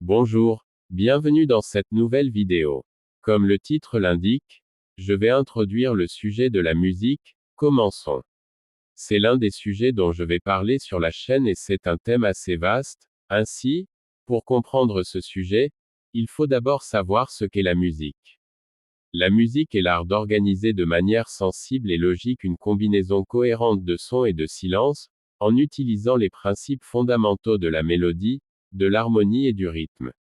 Bonjour, bienvenue dans cette nouvelle vidéo. Comme le titre l'indique, je vais introduire le sujet de la musique. Commençons. C'est l'un des sujets dont je vais parler sur la chaîne et c'est un thème assez vaste. Ainsi, pour comprendre ce sujet, il faut d'abord savoir ce qu'est la musique. La musique est l'art d'organiser de manière sensible et logique une combinaison cohérente de sons et de silences, en utilisant les principes fondamentaux de la mélodie, de l'harmonie et du rythme.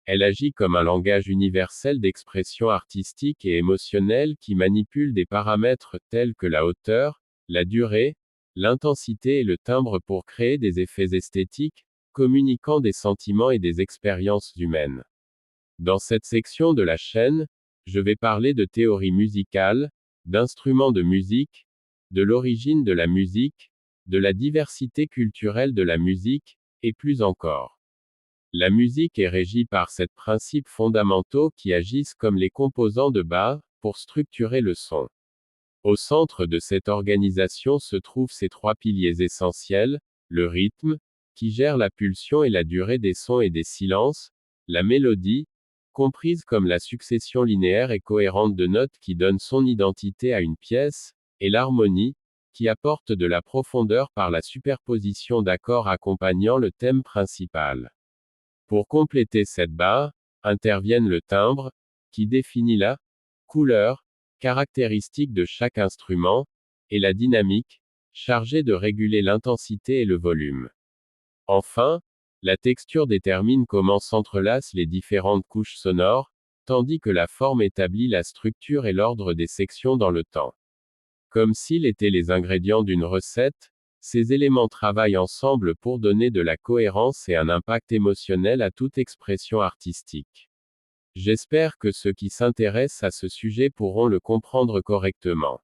Elle agit comme un langage universel d'expression artistique et émotionnelle qui manipule des paramètres tels que la hauteur, la durée, l'intensité et le timbre pour créer des effets esthétiques, communiquant des sentiments et des expériences humaines. Dans cette section de la chaîne, je vais parler de théorie musicale, d'instruments de musique, de l'origine de la musique, de la diversité culturelle de la musique, et plus encore. La musique est régie par sept principes fondamentaux qui agissent comme les composants de base, pour structurer le son. Au centre de cette organisation se trouvent ces trois piliers essentiels, le rythme, qui gère la pulsion et la durée des sons et des silences, la mélodie, comprise comme la succession linéaire et cohérente de notes qui donne son identité à une pièce, et l'harmonie, qui apporte de la profondeur par la superposition d'accords accompagnant le thème principal. Pour compléter cette barre, interviennent le timbre, qui définit la couleur, caractéristique de chaque instrument, et la dynamique, chargée de réguler l'intensité et le volume. Enfin, la texture détermine comment s'entrelacent les différentes couches sonores, tandis que la forme établit la structure et l'ordre des sections dans le temps. Comme s'ils étaient les ingrédients d'une recette, ces éléments travaillent ensemble pour donner de la cohérence et un impact émotionnel à toute expression artistique. J'espère que ceux qui s'intéressent à ce sujet pourront le comprendre correctement.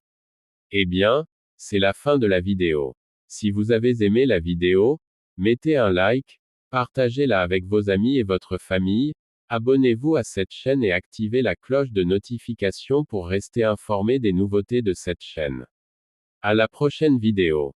Eh bien, c'est la fin de la vidéo. Si vous avez aimé la vidéo, mettez un like, partagez-la avec vos amis et votre famille, abonnez-vous à cette chaîne et activez la cloche de notification pour rester informé des nouveautés de cette chaîne. À la prochaine vidéo.